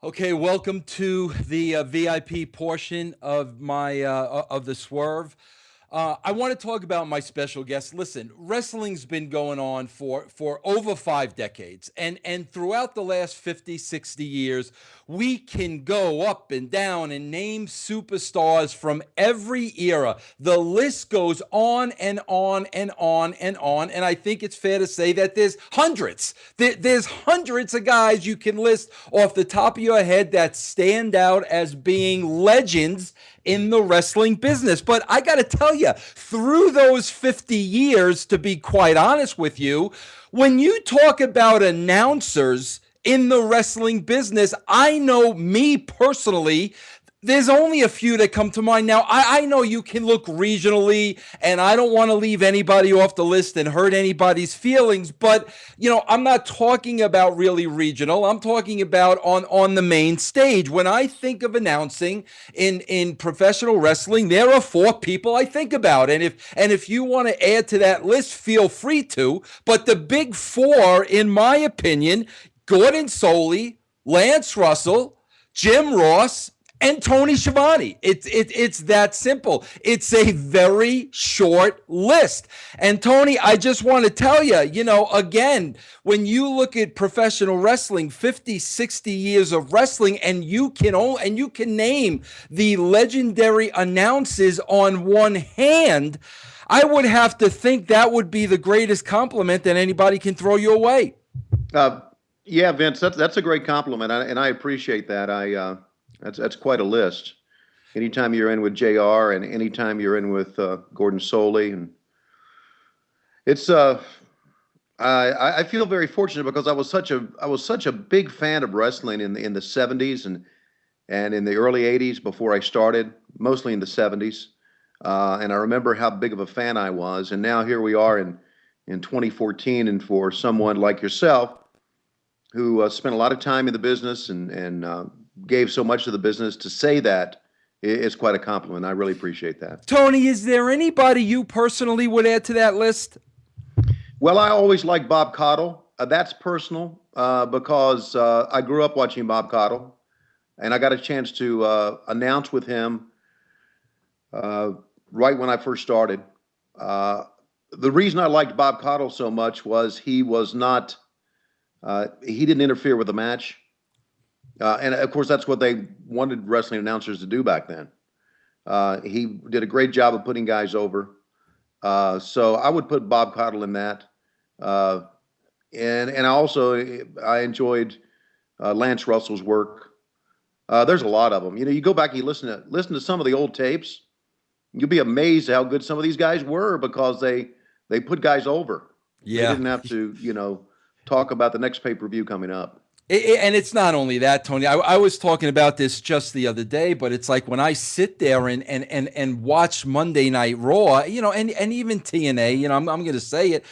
Okay, welcome to the VIP portion of my of the Swerve. I want to talk about my special guest. Listen, wrestling's been going on for over 5 decades, and throughout the last 50, 60 years, we can go up and down and name superstars from every era. The list goes on and on and on and on, and I think it's fair to say that there's hundreds. There's hundreds of guys you can list off the top of your head that stand out as being legends in the wrestling business. But I got to tell you, through those 50 years, to be quite honest with you, when you talk about announcers in the wrestling business, I know me personally, there's only a few that come to mind. Now, I know you can look regionally, and I don't want to leave anybody off the list and hurt anybody's feelings, but, I'm not talking about really regional. I'm talking about on the main stage. When I think of announcing in professional wrestling, there are four people I think about. And if you want to add to that list, feel free to. But the big four, in my opinion, Gordon Soley, Lance Russell, Jim Ross, and Tony Schiavone. It's that simple. It's a very short list. And Tony, I just want to tell you, again, when you look at professional wrestling, 50, 60 years of wrestling, and you can name the legendary announcers on one hand, I would have to think that would be the greatest compliment that anybody can throw your way. Yeah, Vince, that's a great compliment, and I appreciate that. That's quite a list. Anytime you're in with JR, and anytime you're in with Gordon Soley, and it's I feel very fortunate because I was such a big fan of wrestling in the '70s and in the early '80s before I started, mostly in the '70s, and I remember how big of a fan I was. And now here we are in 2014, and for someone like yourself who spent a lot of time in the business and gave so much to the business, to say that is quite a compliment. I really appreciate that. Tony, is there anybody you personally would add to that list? Well, I always liked Bob Caudle. That's personal because I grew up watching Bob Caudle, and I got a chance to announce with him right when I first started. The reason I liked Bob Caudle so much was he didn't interfere with the match. And of course, that's what they wanted wrestling announcers to do back then. He did a great job of putting guys over. So I would put Bob Caudle in that. And I enjoyed Lance Russell's work. There's a lot of them. You go back and you listen to some of the old tapes. You'll be amazed how good some of these guys were because they put guys over. Yeah. They didn't have to, talk about the next pay-per-view coming up. And it's not only that, Tony. I was talking about this just the other day, but it's like when I sit there and watch Monday Night Raw, and even TNA, I'm going to say it.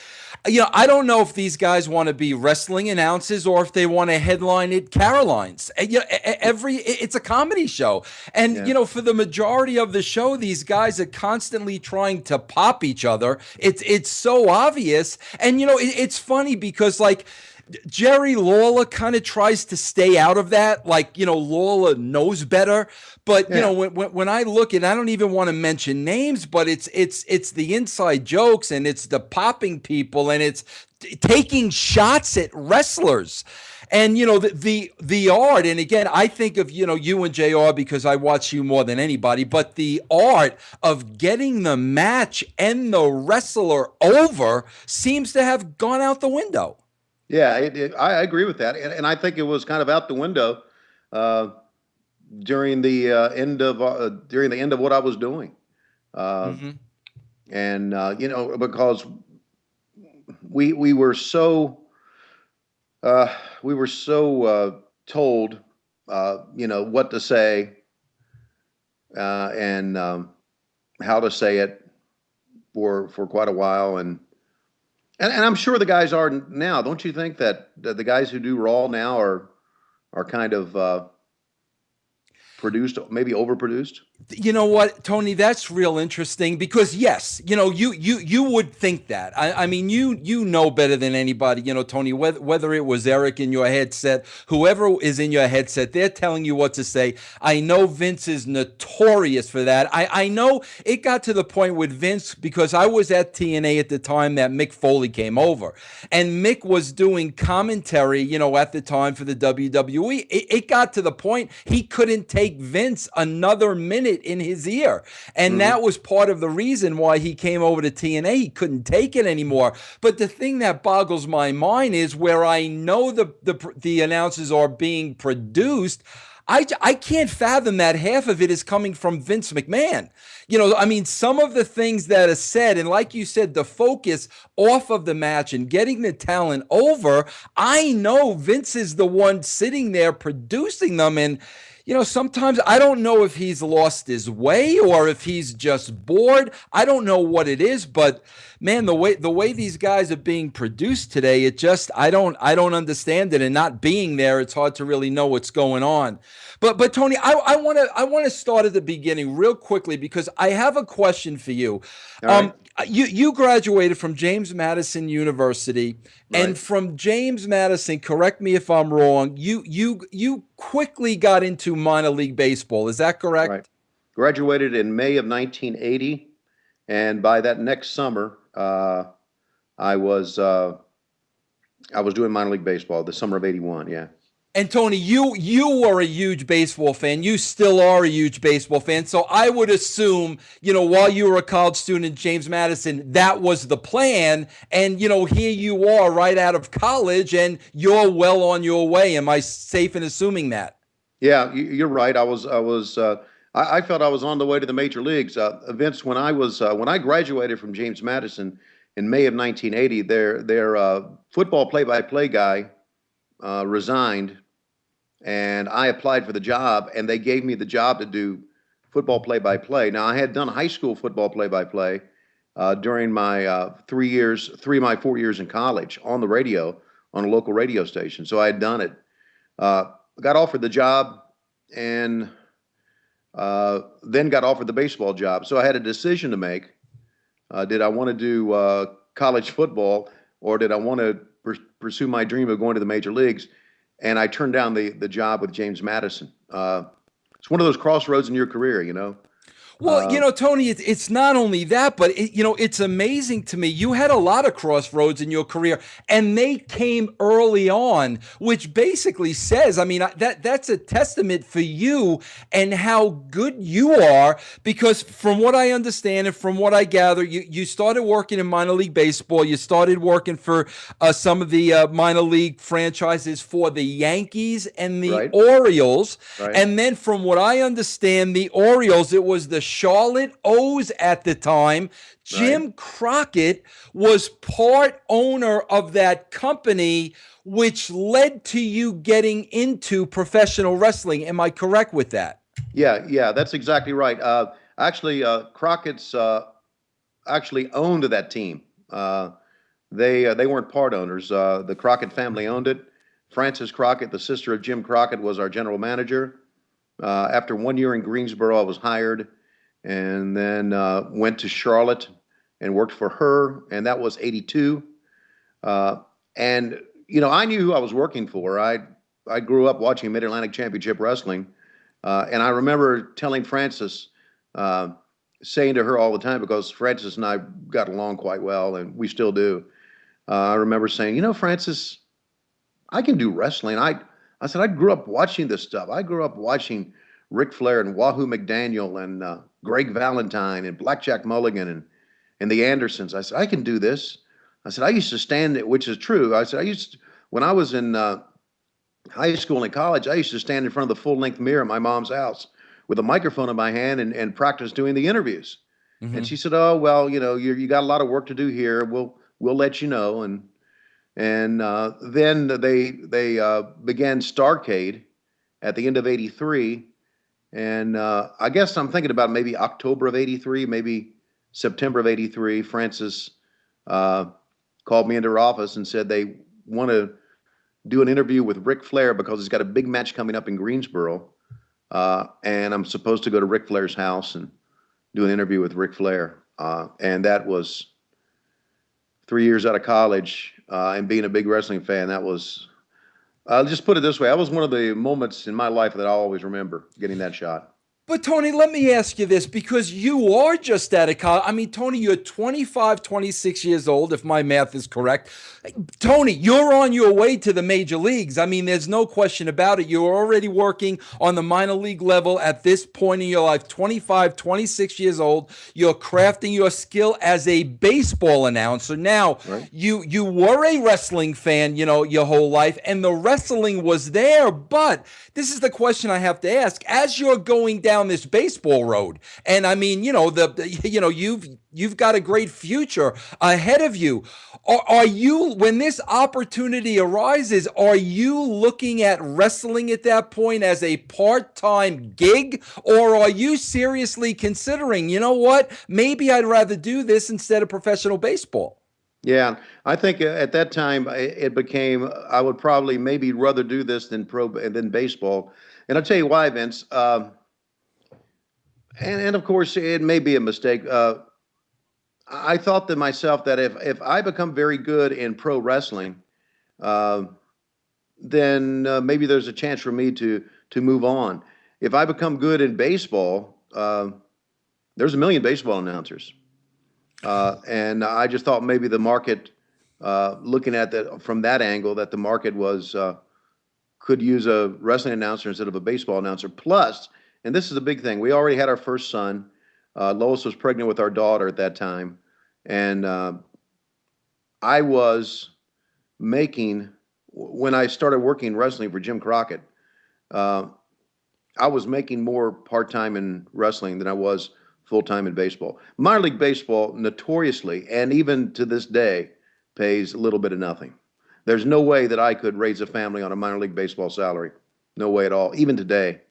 I don't know if these guys want to be wrestling announcers or if they want to headline at Caroline's. It's a comedy show. And, for the majority of the show, these guys are constantly trying to pop each other. It's so obvious. And, it's funny because, like, Jerry Lawler kind of tries to stay out of that. Like, Lawler knows better. But, when I look at, I don't even want to mention names, but it's the inside jokes, and it's the popping people, and it's taking shots at wrestlers. And, the art, and again, I think of, you and JR because I watch you more than anybody, but the art of getting the match and the wrestler over seems to have gone out the window. Yeah, I agree with that, and I think it was kind of out the window during the end of what I was doing, and because we were so told what to say and how to say it for quite a while, and I'm sure the guys are now. Don't you think that the guys who do Raw now are kind of produced, maybe overproduced? You know what, Tony? That's real interesting because yes, you would think that. I mean, you know better than anybody, Tony. Whether it was Eric in your headset, whoever is in your headset, they're telling you what to say. I know Vince is notorious for that. I know it got to the point with Vince because I was at TNA at the time that Mick Foley came over, and Mick was doing commentary, at the time for the WWE. It got to the point he couldn't take Vince another minute in his ear. And Hmm. that was part of the reason why he came over to TNA. He couldn't take it anymore. But the thing that boggles my mind is where I know the announcers are being produced. I can't fathom that half of it is coming from Vince McMahon. I mean, some of the things that are said, and like you said, the focus off of the match and getting the talent over, I know Vince is the one sitting there producing them. And sometimes I don't know if he's lost his way or if he's just bored. I don't know what it is, but man, the way these guys are being produced today, it just I don't understand it. And not being there, it's hard to really know what's going on. But Tony, I want to start at the beginning real quickly because I have a question for you. All right. You graduated from James Madison University, and Right. from James Madison, correct me if I'm wrong, you quickly got into minor league baseball. Is that Right. correct? Graduated in May of 1980, and by that next summer, I was uh, I was doing minor league baseball. The summer of '81. Yeah. And Tony, you were a huge baseball fan. You still are a huge baseball fan. So I would assume, while you were a college student in James Madison, that was the plan. And here you are right out of college and you're well on your way. Am I safe in assuming that? Yeah, you're right. I felt I was on the way to the major leagues. Vince, when I graduated from James Madison in May of 1980, their football play-by-play guy resigned, and I applied for the job, and they gave me the job to do football play-by-play. Now, I had done high school football play-by-play during my 4 years in college on the radio on a local radio station, so I had done it. Got offered the job, and then got offered the baseball job. So I had a decision to make. Did I want to do college football, or did I want to pursue my dream of going to the major leagues? And I turned down the job with James Madison. It's one of those crossroads in your career, you know. Well, Uh, Tony, it's not only that, but it's amazing to me. You had a lot of crossroads in your career, and they came early on, which basically says, I mean, that's a testament for you and how good you are. Because from what I understand and from what I gather, you started working in minor league baseball. You started working for some of the minor league franchises for the Yankees and the right, Orioles. right, And then from what I understand, the Orioles, it was the Charlotte O's at the time. right. Jim Crockett was part owner of that company, which led to you getting into professional wrestling. Am I correct with that? Yeah, yeah, that's exactly right. Actually, Crockett's actually owned that team. They weren't part owners. The Crockett family owned it. Frances Crockett, the sister of Jim Crockett, was our general manager. After 1 year in Greensboro, I was hired, and then went to Charlotte and worked for her, and that was '82. And I knew who I was working for. I grew up watching Mid Atlantic Championship Wrestling, and I remember telling Frances, saying to her all the time, because Frances and I got along quite well, and we still do. I remember saying, Frances, I can do wrestling. I said, I grew up watching this stuff. I grew up watching Ric Flair and Wahoo McDaniel and Greg Valentine and Blackjack Mulligan and the Andersons. I said, I can do this. I said, I used to stand, which is true. I said, when I was in high school and college, I used to stand in front of the full length mirror at my mom's house with a microphone in my hand and practice doing the interviews. And Mm-hmm. she said, "Oh well, you got a lot of work to do here. We'll let you know." And then they began Starcade at the end of '83, and I guess I'm thinking about maybe October of '83, maybe September of '83. Francis uh, called me into her office and said they want to do an interview with Ric Flair because he's got a big match coming up in Greensboro and I'm supposed to go to Ric Flair's house and do an interview with Ric Flair. And that was 3 years out of college, and being a big wrestling fan. That was, I'll just put it this way, that was one of the moments in my life that I'll always remember, getting that shot. But Tony, let me ask you this, because you are just out of college. I mean, Tony, you're 25, 26 years old, if my math is correct. Tony, you're on your way to the major leagues. I mean, there's no question about it. You're already working on the minor league level at this point in your life, 25, 26 years old. You're crafting your skill as a baseball announcer. Now, Right. you were a wrestling fan, your whole life, and the wrestling was there. But this is the question I have to ask: as you're going down this baseball road, and I mean, you've got a great future ahead of you. Are you, when this opportunity arises, are you looking at wrestling at that point as a part-time gig, or are you seriously considering, what, maybe I'd rather do this instead of professional baseball? Yeah, I think at that time it became, I would probably maybe rather do this than baseball. And I'll tell you why, Vince. And of course, it may be a mistake. I thought to myself that if I become very good in pro wrestling, uh, then maybe there's a chance for me to move on. If I become good in baseball, there's a million baseball announcers, and I just thought maybe the market, looking at that from that angle, that the market was could use a wrestling announcer instead of a baseball announcer. Plus, and this is a big thing, we already had our first son. Lois was pregnant with our daughter at that time, and I was making, when I started working wrestling for Jim Crockett, uh, I was making more part-time in wrestling than I was full-time in baseball. Minor league baseball notoriously, and even to this day, pays a little bit of nothing. There's no way that I could raise a family on a minor league baseball salary. No way at all, even today.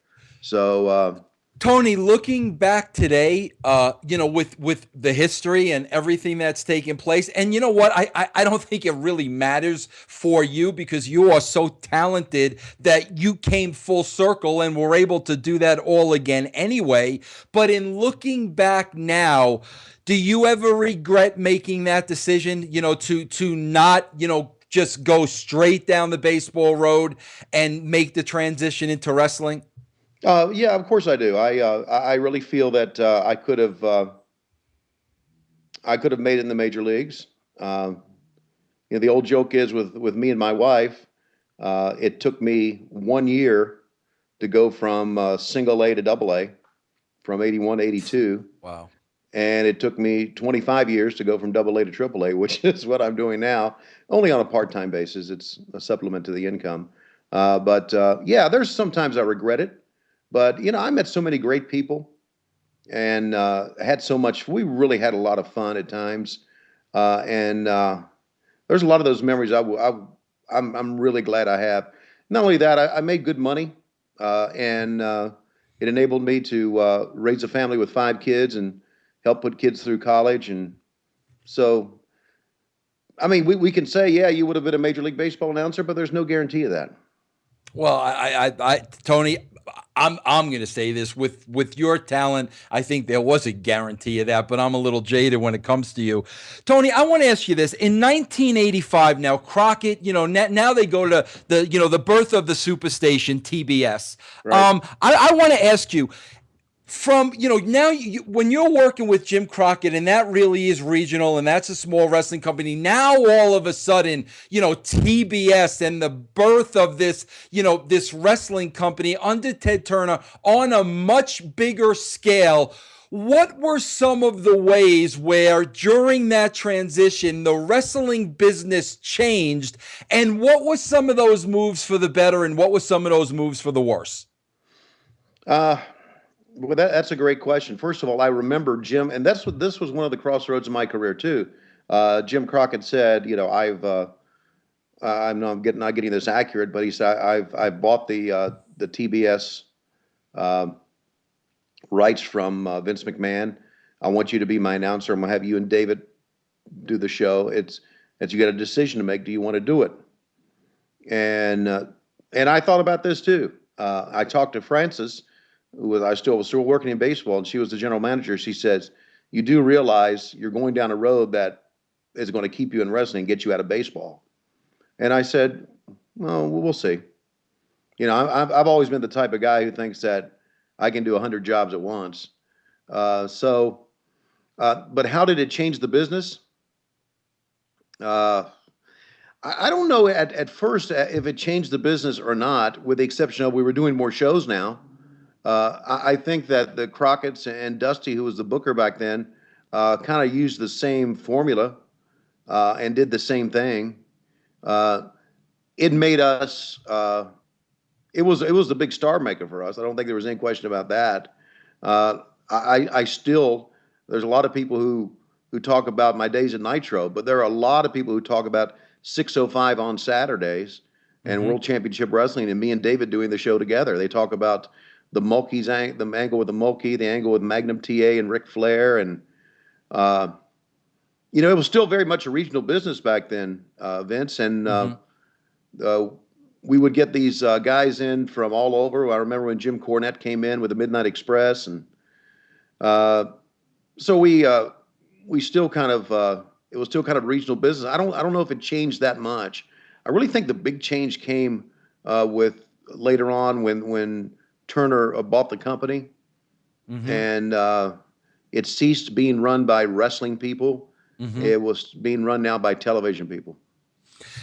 So, Tony, looking back today, with the history and everything that's taken place, and you know what, I don't think it really matters for you, because you are so talented that you came full circle and were able to do that all again anyway. But in looking back now, do you ever regret making that decision? To not, just go straight down the baseball road and make the transition into wrestling? yeah, of course I do. I really feel that I could have made it in the major leagues. The old joke is with me and my wife, it took me 1 year to go from single A to double A, from 81 to 82. Wow. And it took me 25 years to go from double A to triple A, which is what I'm doing now, only on a part-time basis. It's a supplement to the income. But yeah, there's sometimes I regret it. But, I met so many great people, and had so much, we really had a lot of fun at times. And there's a lot of those memories I'm really glad I have. Not only that, I made good money, and it enabled me to raise a family with 5 kids and help put kids through college. And so, I mean, we can say, yeah, you would have been a Major League Baseball announcer, but there's no guarantee of that. Well, Tony, I'm going to say this, with your talent, I think there was a guarantee of that, but I'm a little jaded when it comes to you. Tony, I want to ask you this. In 1985, now Crockett, now they go to the birth of the superstation, TBS. Right. I want to ask you, from now when you're working with Jim Crockett, and that really is regional, and that's a small wrestling company, now all of a sudden TBS and the birth of this this wrestling company under Ted Turner on a much bigger scale, what were some of the ways where during that transition the wrestling business changed, and what were some of those moves for the better, and what were some of those moves for the worse? Well, that's a great question. First of all, I remember Jim, and this was one of the crossroads of my career too. Jim Crockett said, I'm not getting this accurate, but he said, I've bought the TBS rights from Vince McMahon. I want you to be my announcer. I'm gonna have you and David do the show. It's you got a decision to make. Do you want to do it? And I thought about this too. I talked to Francis, I still was still working in baseball, and she was the general manager. She says, "You do realize you're going down a road that is going to keep you in wrestling and get you out of baseball." And I said, "Well, we'll see." I've always been the type of guy who thinks that I can do 100 jobs at once. But how did it change the business? Uh, I don't know at first if it changed the business or not, with the exception of we were doing more shows now. I think that the Crockett's and Dusty, who was the booker back then, kind of used the same formula and did the same thing. It made us. It was the big star maker for us. I don't think there was any question about that. I still there's a lot of people who talk about my days at Nitro, but there are a lot of people who talk about 605 on Saturdays and World Championship Wrestling and me and David doing the show together. They talk about the the angle with the Mulkey, the angle with Magnum TA and Ric Flair, and it was still very much a regional business back then, Vince, and we would get these guys in from all over. I remember when Jim Cornette came in with the Midnight Express, and so we still kind of it was still kind of regional business. I don't know if it changed that much. I really think the big change came with later on when Turner bought the company, and it ceased being run by wrestling people. It was being run now by television people.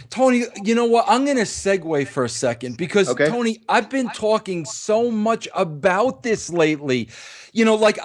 Tony, you know what? I'm going to segue for a second because, Tony, I've been talking so much about this lately. Like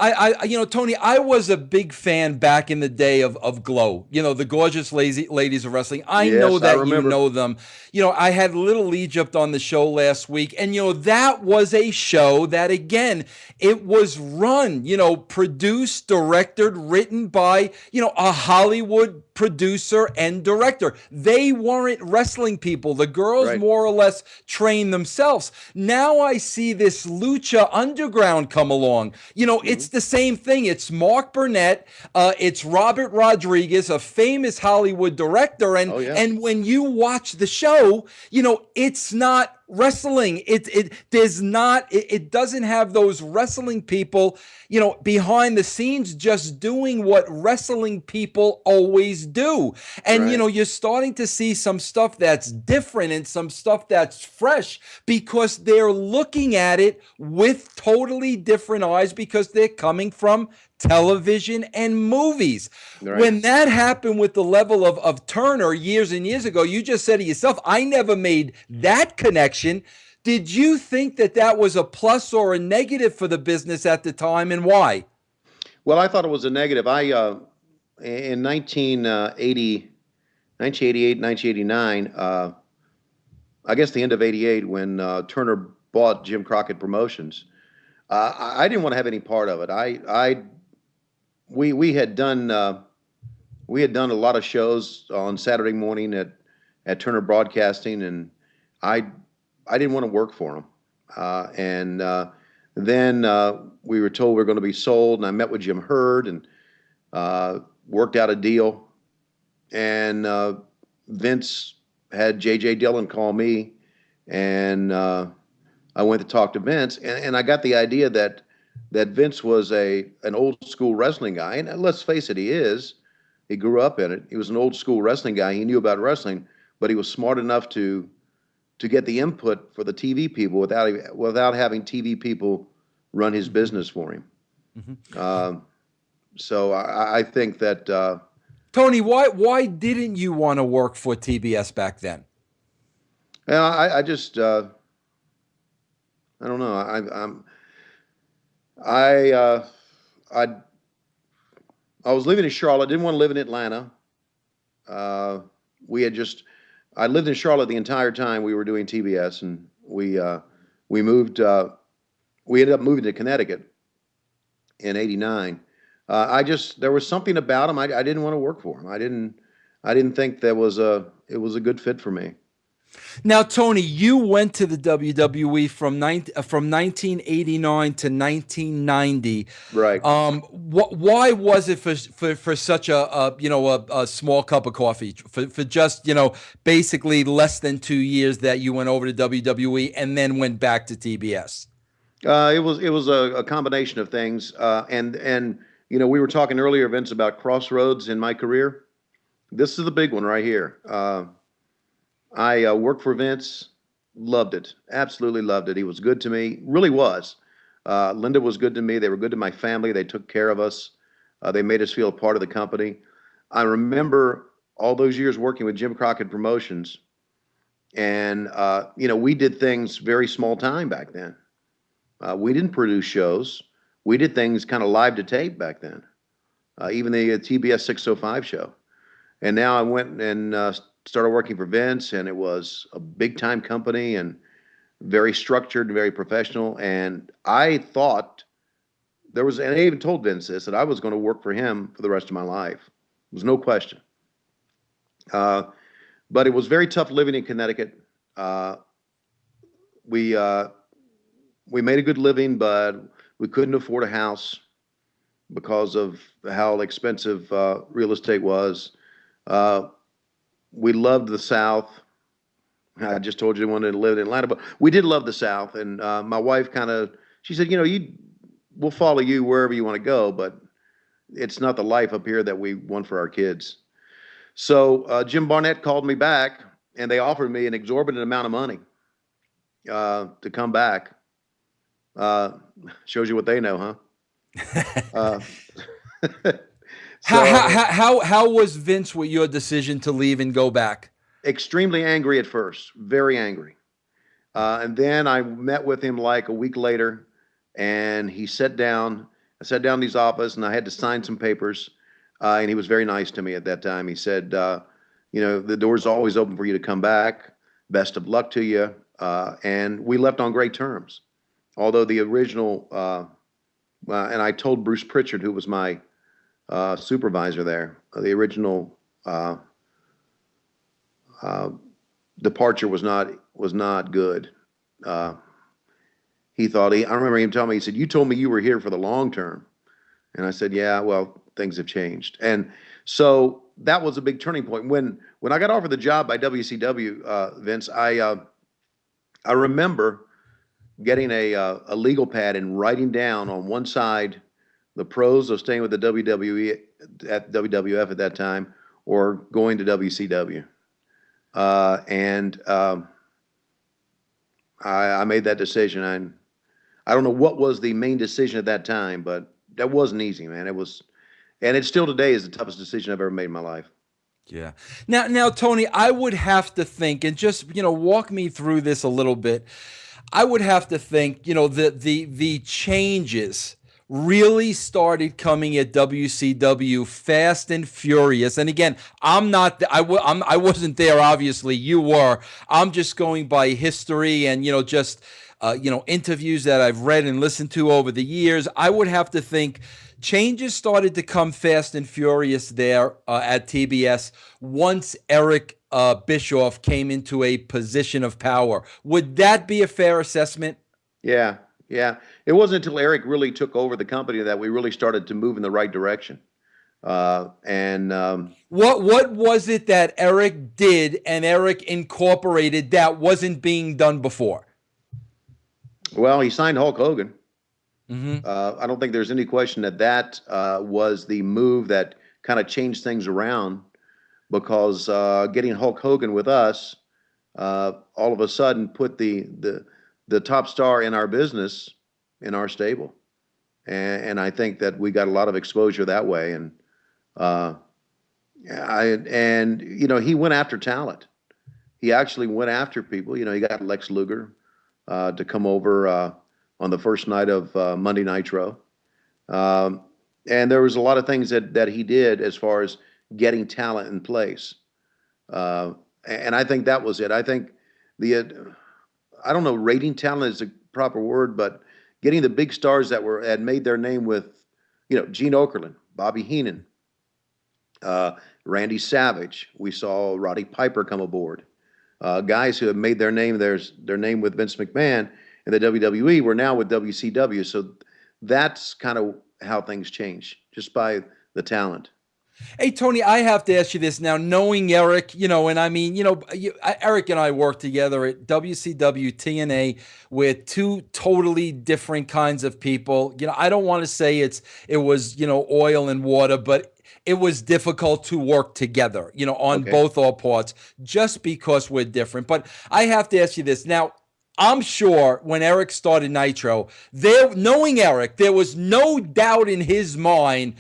Tony, I was a big fan back in the day of Glow, the gorgeous ladies of wrestling. I know that you know them. I had Little Egypt on the show last week, and, that was a show that, again, it was run, produced, directed, written by, a Hollywood producer and director. They weren't wrestling people. The girls more or less trained themselves. Now I see this Lucha Underground come along. It's the same thing. It's Mark Burnett. It's Robert Rodriguez, a famous Hollywood director. And and when you watch the show, it's not wrestling. It doesn't have those wrestling people, behind the scenes just doing what wrestling people always do. And you're starting to see some stuff that's different and some stuff that's fresh because they're looking at it with totally different eyes because they're coming from television and movies. When that happened with the level of Turner years and years ago, you just said to yourself, I never made that connection. Did you think that was a plus or a negative for the business at the time, and why? Well, I thought it was a negative. In 1988, 1989, I guess the end of 88, when Turner bought Jim Crockett Promotions, I didn't want to have any part of it. We had done a lot of shows on Saturday morning at Turner Broadcasting, and I didn't want to work for him. And then we were told we were going to be sold, and I met with Jim Hurd and worked out a deal. And Vince had J.J. Dillon call me, and I went to talk to Vince, and I got the idea that Vince was an old school wrestling guy, and let's face it, he is. He grew up in it. He was an old school wrestling guy. He knew about wrestling, but he was smart enough to get the input for the TV people without having TV people run his business for him. So I think that Tony, why didn't you want to work for TBS back then? I just I don't know. I was living in Charlotte. Didn't want to live in Atlanta. I lived in Charlotte the entire time we were doing TBS, and we moved. We ended up moving to Connecticut in '89. There was something about him. I didn't want to work for him. I didn't think it was a good fit for me. Now, Tony, you went to the WWE from 1989 to 1990. Right. Why was it for such a small cup of coffee for just basically less than 2 years that you went over to WWE and then went back to TBS? It was a combination of things, and we were talking earlier, Vince, about crossroads in my career. This is the big one right here. I worked for Vince, loved it, absolutely loved it. He was good to me, really was. Linda was good to me. They were good to my family. They took care of us. They made us feel a part of the company. I remember all those years working with Jim Crockett Promotions, and we did things very small time back then. We didn't produce shows. We did things kind of live to tape back then. Even the TBS 605 show. And now I went and started working for Vince, and it was a big time company and very structured and very professional. And I thought and I even told Vince this, that I was going to work for him for the rest of my life. There was no question. But it was very tough living in Connecticut. We made a good living, but we couldn't afford a house because of how expensive real estate was. We loved the South. I just told you I wanted to live in Atlanta, but we did love the South. And my wife she said, we'll follow you wherever you want to go, but it's not the life up here that we want for our kids. So Jim Barnett called me back, and they offered me an exorbitant amount of money to come back. Shows you what they know, huh? How was Vince with your decision to leave and go back? Extremely angry at first, very angry. And then I met with him like a week later, and he sat down. I sat down in his office, and I had to sign some papers. And he was very nice to me at that time. He said, the door's always open for you to come back. Best of luck to you. And we left on great terms. Although the original, and I told Bruce Pritchard, who was my supervisor there, the original departure was not good. I remember him telling me, he said, "You told me you were here for the long term." And I said, "Yeah, well, things have changed." And so that was a big turning point. When I got offered the job by WCW, Vince, I remember getting a legal pad and writing down on one side the pros of staying with the WWE at WWF at that time or going to WCW. I made that decision. I don't know what was the main decision at that time, but that wasn't easy, man. It was, and it still today is the toughest decision I've ever made in my life. Yeah. Now, Tony, I would have to think, and just walk me through this a little bit. I would have to think, the changes really started coming at WCW fast and furious. And again, I wasn't there. Obviously, you were. I'm just going by history and just interviews that I've read and listened to over the years. I would have to think changes started to come fast and furious there at TBS once Eric Bischoff came into a position of power. Would that be a fair assessment? Yeah. It wasn't until Eric really took over the company that we really started to move in the right direction. What was it that Eric did and Eric incorporated that wasn't being done before? Well, he signed Hulk Hogan. Mm-hmm. I don't think there's any question that was the move that kind of changed things around, because getting Hulk Hogan with us all of a sudden put the top star in our business in our stable, and I think that we got a lot of exposure that way. And he went after talent. He actually went after people. He got Lex Luger to come over on the first night of Monday Nitro. And there was a lot of things that he did as far as getting talent in place. And I think that was it. I think I don't know, rating talent is a proper word, but getting the big stars that had made their name with, Gene Okerlund, Bobby Heenan, Randy Savage. We saw Roddy Piper come aboard. Guys who have made their name with Vince McMahon in the WWE were now with WCW. So that's kind of how things change, just by the talent. Hey, Tony, I have to ask you this now, knowing Eric, and I mean, Eric and I worked together at WCW, TNA with two totally different kinds of people. I don't want to say it was, oil and water, but it was difficult to work together, on Okay. both our parts just because we're different. But I have to ask you this now. I'm sure when Eric started Nitro, knowing Eric, there was no doubt in his mind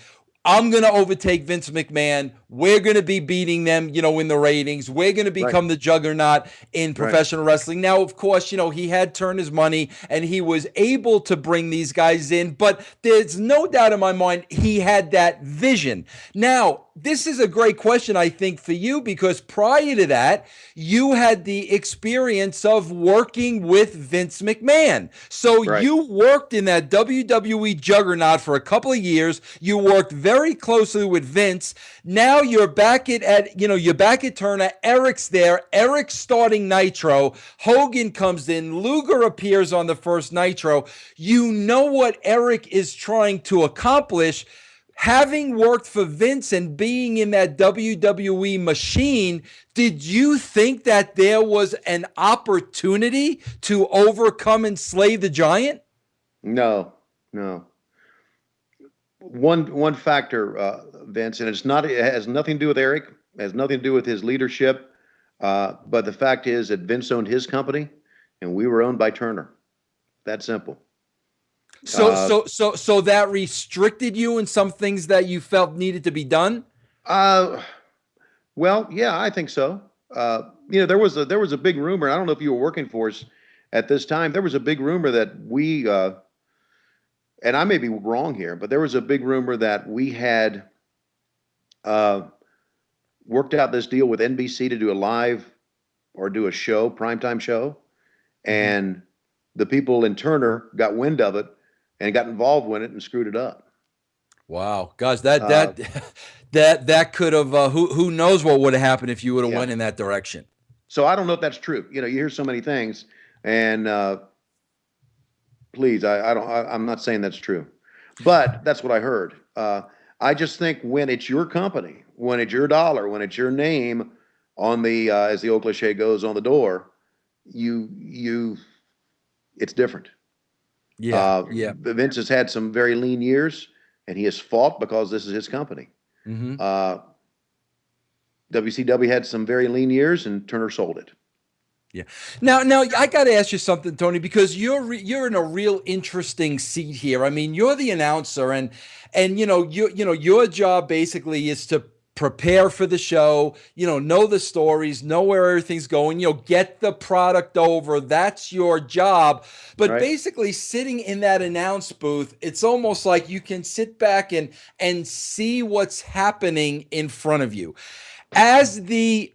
I'm going to overtake Vince McMahon. We're going to be beating them, in the ratings. We're going to Right. become the juggernaut in Right. professional wrestling. Now, of course, he had turned his money and he was able to bring these guys in, but there's no doubt in my mind he had that vision. Now, this is a great question, I think, for you, because prior to that, you had the experience of working with Vince McMahon. So Right. you worked in that WWE juggernaut for a couple of years. You worked very closely with Vince. Now you're back you're back at Turner. Eric's there. Eric's starting Nitro. Hogan comes in. Luger appears on the first Nitro. You know what Eric is trying to accomplish. Having worked for Vince and being in that WWE machine, did you think that there was an opportunity to overcome and slay the giant? No, no. One factor, Vince, and it has nothing to do with Eric. It has nothing to do with his leadership. But the fact is that Vince owned his company, and we were owned by Turner. That simple. So that restricted you in some things that you felt needed to be done? Uh, well, yeah, I think so. There was a big rumor. I don't know if you were working for us at this time. There was a big rumor that and I may be wrong here, but there was a big rumor that we had uh, worked out this deal with NBC to do a live or do a show, primetime show, and the people in Turner got wind of it and got involved with it and screwed it up. Wow, guys, that Uh, that that could have who knows what would have happened if you would have yeah. went in that direction. So I don't know if that's true. You hear so many things, and please, I'm not saying that's true, but that's what I heard. I just think when it's your company, when it's your dollar, when it's your name on the, as the old cliche goes, on the door, you, it's different. Yeah, yeah. Vince has had some very lean years, and he has fought because this is his company. hmm Uh, WCW had some very lean years, and Turner sold it. Yeah. Now I got to ask you something, Tony, because you're in a real interesting seat here. I mean, you're the announcer, and your job basically is to prepare for the show. Know the stories, know where everything's going. Get the product over. That's your job. But Right? basically, sitting in that announce booth, it's almost like you can sit back and see what's happening in front of you as the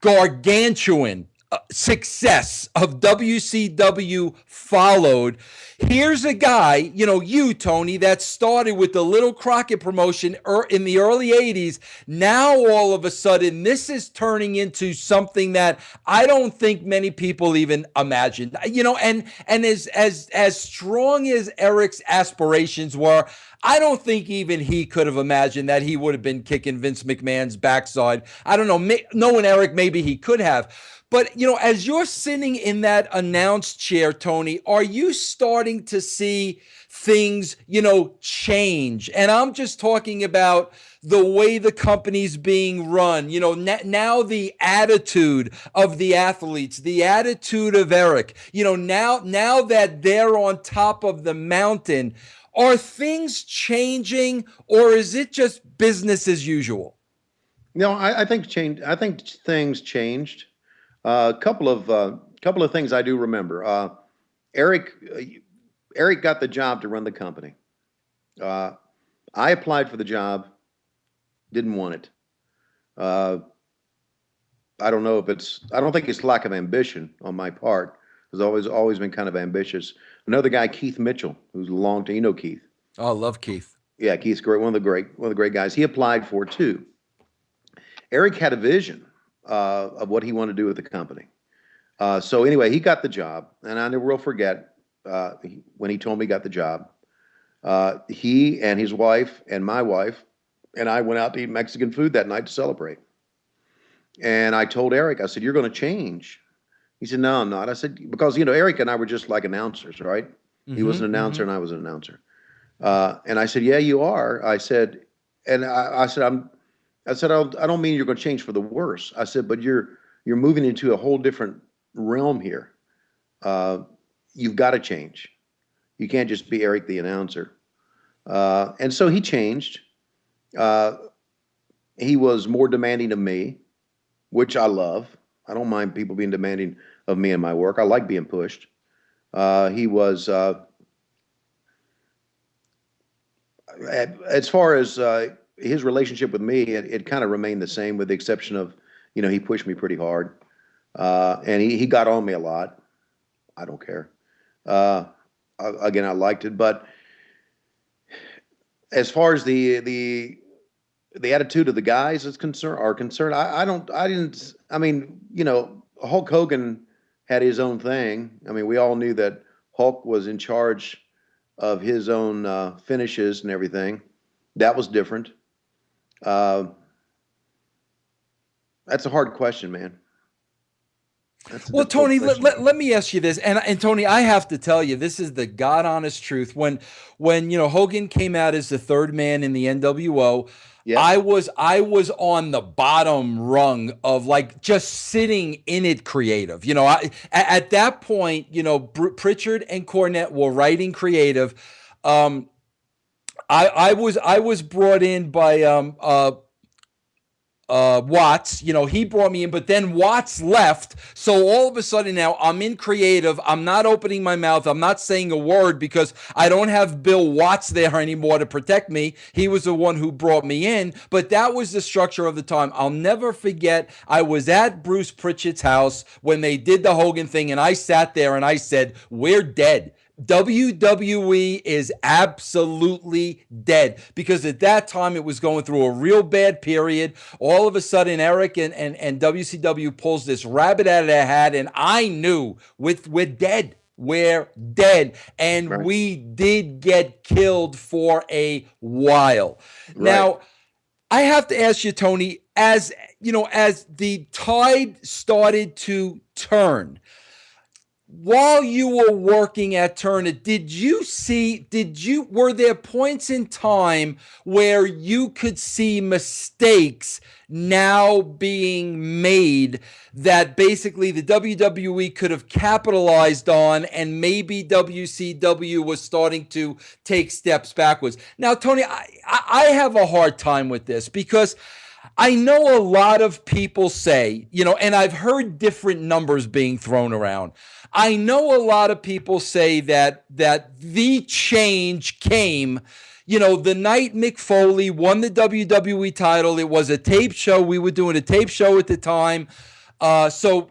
gargantuan success of WCW followed. Here's a guy, you, Tony, that started with the Little Crockett promotion in the early 80s. Now, all of a sudden, this is turning into something that I don't think many people even imagined. And as strong as Eric's aspirations were, I don't think even he could have imagined that he would have been kicking Vince McMahon's backside. I don't know. Knowing Eric, maybe he could have. But, as you're sitting in that announce chair, Tony, are you starting to see things, change? And I'm just talking about the way the company's being run, now the attitude of the athletes, the attitude of Eric, now that they're on top of the mountain, are things changing, or is it just business as usual? No, I think change. I think things changed. A couple of things I do remember. Eric Eric got the job to run the company. Uh, I applied for the job, didn't want it. Uh, I don't know if it's. I don't think it's lack of ambition on my part. Has always been kind of ambitious. Another guy, Keith Mitchell, who's a long time. You know Keith. Oh, I love Keith. Yeah, Keith's great. One of the great guys. He applied for it too. Eric had a vision of what he wanted to do with the company. So anyway, he got the job, and I never will forget when he told me he got the job. He and his wife and my wife and I went out to eat Mexican food that night to celebrate. And I told Eric, I said, "You're going to change." He said, "No, I'm not." I said, because, Eric and I were just like announcers, right? He was an announcer and I was an announcer. And I said, "Yeah, you are." I said, and I said, I don't mean you're going to change for the worse. I said, but you're moving into a whole different realm here. You've got to change. You can't just be Eric the announcer. And so he changed. He was more demanding of me, which I love. I don't mind people being demanding of me and my work. I like being pushed. He was, as far as his relationship with me, it kind of remained the same, with the exception of, he pushed me pretty hard. And he got on me a lot. I don't care. Again, I liked it, but as far as the attitude of the guys are concerned, I mean, Hulk Hogan had his own thing. I mean, we all knew that Hulk was in charge of his own finishes and everything. That was different. That's a hard question, man. Well, Tony, let me ask you this, and Tony, I have to tell you, this is the God honest truth. When Hogan came out as the third man in the NWO, yeah, I was on the bottom rung of like just sitting in it creative. At that point, Pritchard and Cornette were writing creative. I was brought in by Watts. He brought me in, but then Watts left. So all of a sudden now I'm in creative. I'm not opening my mouth. I'm not saying a word because I don't have Bill Watts there anymore to protect me. He was the one who brought me in, but that was the structure of the time. I'll never forget, I was at Bruce Pritchard's house when they did the Hogan thing, and I sat there and I said, "We're dead. WWE is absolutely dead," because at that time it was going through a real bad period. All of a sudden, Eric and WCW pulls this rabbit out of their hat, and I knew we're dead. We're dead. And right, we did get killed for a while. Right. Now, I have to ask you, Tony, as the tide started to turn, while you were working at Turner, were there points in time where you could see mistakes now being made that basically the WWE could have capitalized on, and maybe WCW was starting to take steps backwards? Now, Tony, I have a hard time with this because I know a lot of people say, and I've heard different numbers being thrown around. I know a lot of people say that the change came, the night Mick Foley won the WWE title. It was a tape show. We were doing a tape show at the time. So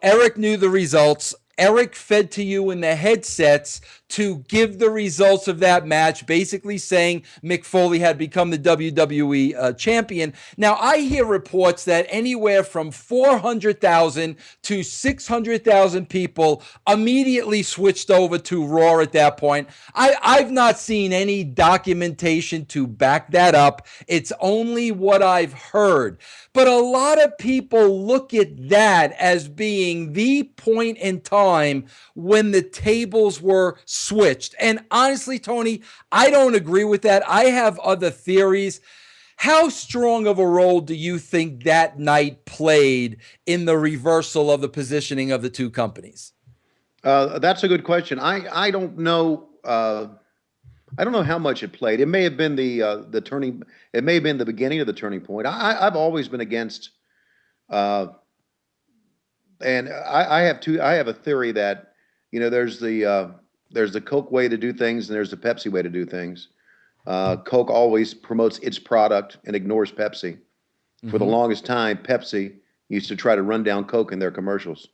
Eric knew the results. Eric fed to you in the headsets to give the results of that match, basically saying Mick Foley had become the WWE champion. Now, I hear reports that anywhere from 400,000 to 600,000 people immediately switched over to Raw at that point. I've not seen any documentation to back that up. It's only what I've heard. But a lot of people look at that as being the point in time when the tables were switched. And honestly, Tony, I don't agree with that. I have other theories. How strong of a role do you think that night played in the reversal of the positioning of the two companies? That's a good question. I don't know. I don't know how much it played. It may have been the turning. It may have been the beginning of the turning point. I've always been against, and I have a theory that there's the Coke way to do things and there's the Pepsi way to do things. Coke always promotes its product and ignores Pepsi. Mm-hmm. For the longest time, Pepsi used to try to run down Coke in their commercials,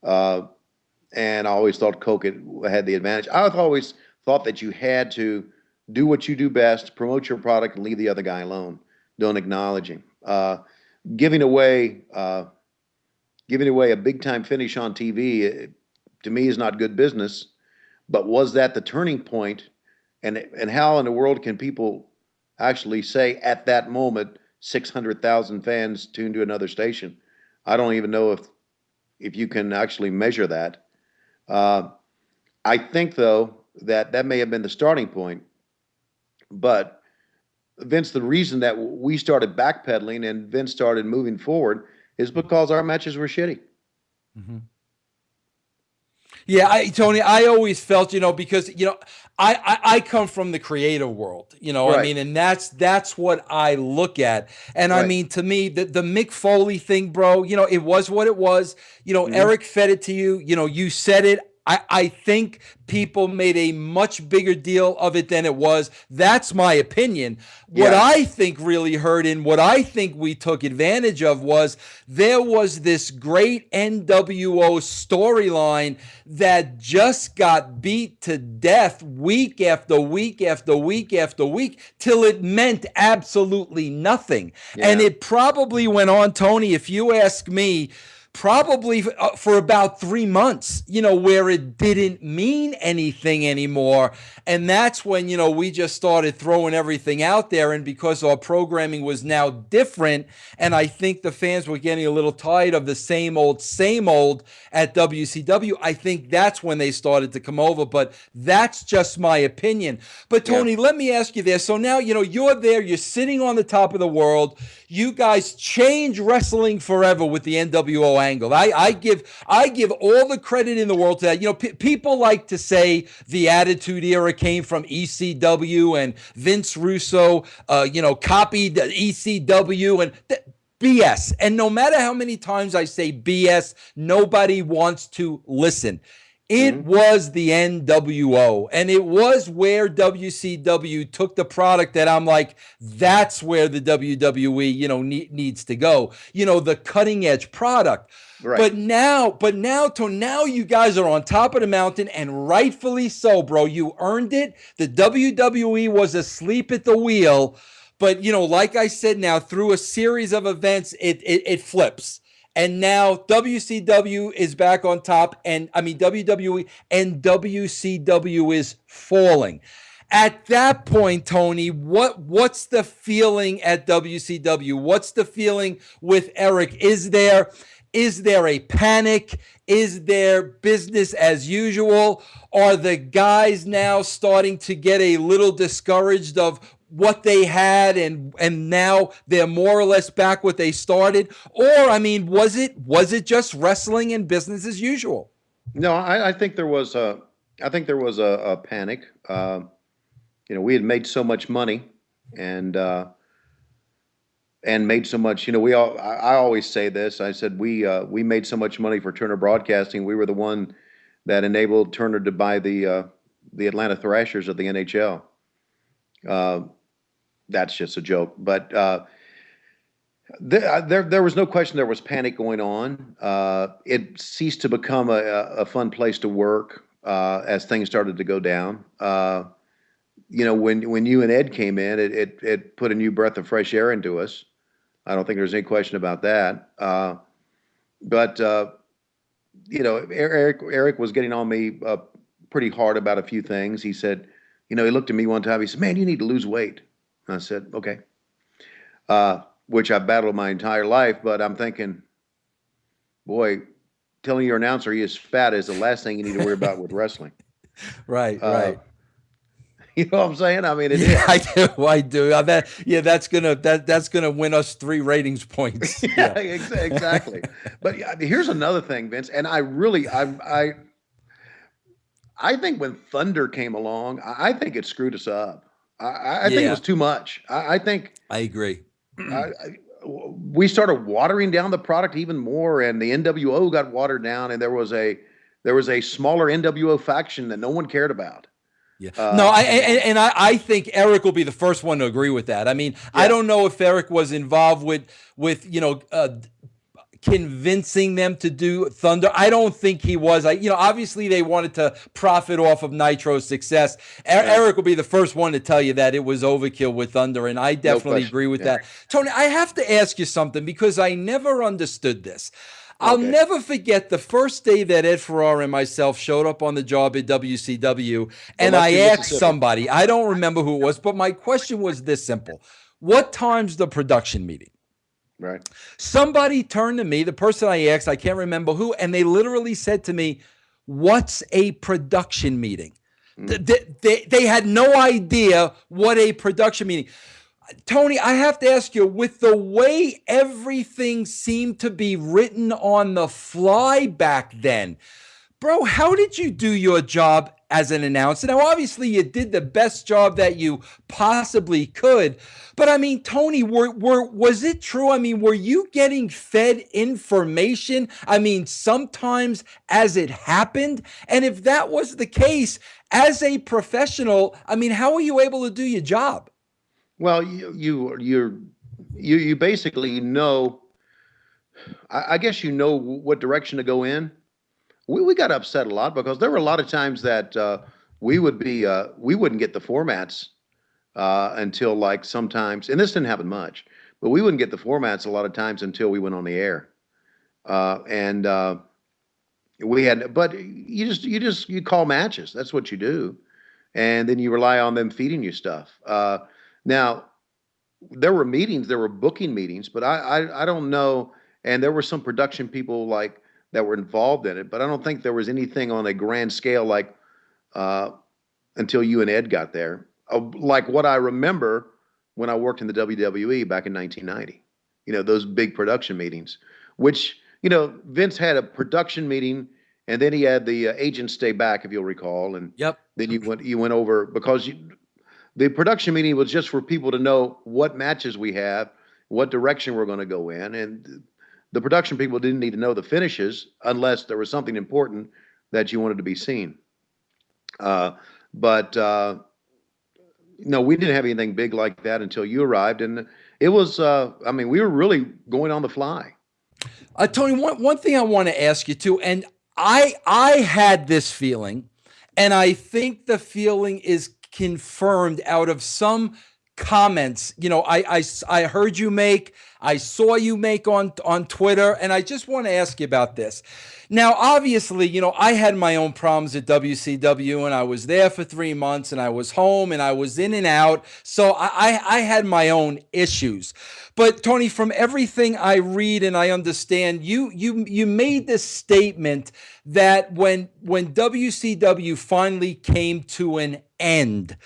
and I always thought Coke had the advantage. I've always thought that you had to do what you do best, promote your product, and leave the other guy alone. Don't acknowledge him. Giving away a big time finish on TV, to me, is not good business. But was that the turning point? And how in the world can people actually say at that moment 600,000 fans tuned to another station. I don't even know if you can actually measure that. Uh, I think though that may have been the starting point, but Vince, the reason that we started backpedaling and Vince started moving forward is because our matches were shitty. Mm-hmm. Yeah, Tony, I always felt, because, I come from the creative world, Right. I mean, and that's what I look at. And I Right. mean, to me, the Mick Foley thing, bro, it was what it was. Eric fed it to you, you said it. I think people made a much bigger deal of it than it was. That's my opinion. What Yeah. I think really hurt and what I think we took advantage of was there was this great NWO storyline that just got beat to death week after week after week after week till it meant absolutely nothing. Yeah. And it probably went on, Tony, if you ask me, probably for about 3 months, where it didn't mean anything anymore. And that's when, we just started throwing everything out there. And because our programming was now different, and I think the fans were getting a little tired of the same old at WCW, I think that's when they started to come over. But that's just my opinion. But Tony, let me ask you this. So now, you're there, you're sitting on the top of the world. You guys change wrestling forever with the NWO angle. I give all the credit in the world to that. People like to say the Attitude Era came from ECW and Vince Russo, copied ECW and BS. And no matter how many times I say BS, nobody wants to listen. It was the NWO, and it was where WCW took the product that I'm like, that's where the WWE, needs to go. The cutting edge product. Right. But now you guys are on top of the mountain, and rightfully so, bro. You earned it. The WWE was asleep at the wheel, but like I said, now through a series of events, it flips. And now WCW is back on top, and WWE and WCW is falling. At that point, Tony, what's the feeling at WCW? What's the feeling with Eric? Is there a panic? Is there business as usual? Are the guys now starting to get a little discouraged of what they had and now they're more or less back what they started? Or was it just wrestling and business as usual? No, I think there was a panic. We had made so much money and made so much. I always say this. I said we made so much money for Turner Broadcasting. We were the one that enabled Turner to buy the Atlanta Thrashers of the NHL. That's just a joke, but there was no question there was panic going on. It ceased to become a fun place to work as things started to go down. When you and Ed came in, it put a new breath of fresh air into us. I don't think there's any question about that. But Eric was getting on me pretty hard about a few things. He said, he looked at me one time. He said, "Man, you need to lose weight." And I said, "Okay," which I battled my entire life. But I'm thinking, boy, telling your announcer he is fat is the last thing you need to worry about with wrestling. Right. You know what I'm saying? I mean, it is. I do. That's gonna win us 3 ratings points. Yeah, exactly. But here's another thing, Vince, and I think when Thunder came along, I think it screwed us up. I think it was too much. I think I agree. We started watering down the product even more, and the NWO got watered down, and there was a smaller NWO faction that no one cared about. Yeah. No, I think Eric will be the first one to agree with that. I don't know if Eric was involved with convincing them to do Thunder. I don't think he was. Obviously they wanted to profit off of Nitro's success. Eric will be the first one to tell you that it was overkill with Thunder, and I definitely agree with that. Tony, I have to ask you something because I never understood this. I'll Okay. never forget the first day that Ed Ferrara and myself showed up on the job at WCW, and I Biloxi, asked Mississippi. somebody, I don't remember who it was, but my question was this simple. What time's the production meeting? Right. Somebody turned to me, the person I asked, I can't remember who, and they literally said to me, "What's a production meeting?" Mm. They had no idea what a production meeting. Tony, I have to ask you, with the way everything seemed to be written on the fly back then, bro, how did you do your job as an announcer? Now, obviously, you did the best job that you possibly could. But I mean, Tony, was it true? I mean, were you getting fed information? I mean, sometimes as it happened. And if that was the case, as a professional, I mean, how were you able to do your job? Well, you basically know. I guess you know what direction to go in. We got upset a lot because there were a lot of times that we wouldn't get the formats until like sometimes, and this didn't happen much, but we wouldn't get the formats a lot of times until we went on the air. And we had, but you call matches. That's what you do, and then you rely on them feeding you stuff. Now there were meetings, there were booking meetings, but I don't know. And there were some production people like that were involved in it, but I don't think there was anything on a grand scale like uh, until you and Ed got there. Like what I remember when I worked in the WWE back in 1990. You know, those big production meetings, which Vince had a production meeting, and then he had the agents stay back, if you'll recall, and Yep. then you went over because the production meeting was just for people to know what matches we have, what direction we're going to go in, and the production people didn't need to know the finishes unless there was something important that you wanted to be seen. Uh, but no, we didn't have anything big like that until you arrived, and it was. I mean, we were really going on the fly. Tony, one thing I want to ask you too, and I had this feeling, and I think the feeling is confirmed out of some comments. I heard you make, I saw you make on Twitter, and I just want to ask you about this. Now, obviously, I had my own problems at WCW, and I was there for 3 months, and I was home, and I was in and out. So I had my own issues. But Tony, from everything I read and I understand, you made this statement that when WCW finally came to an end,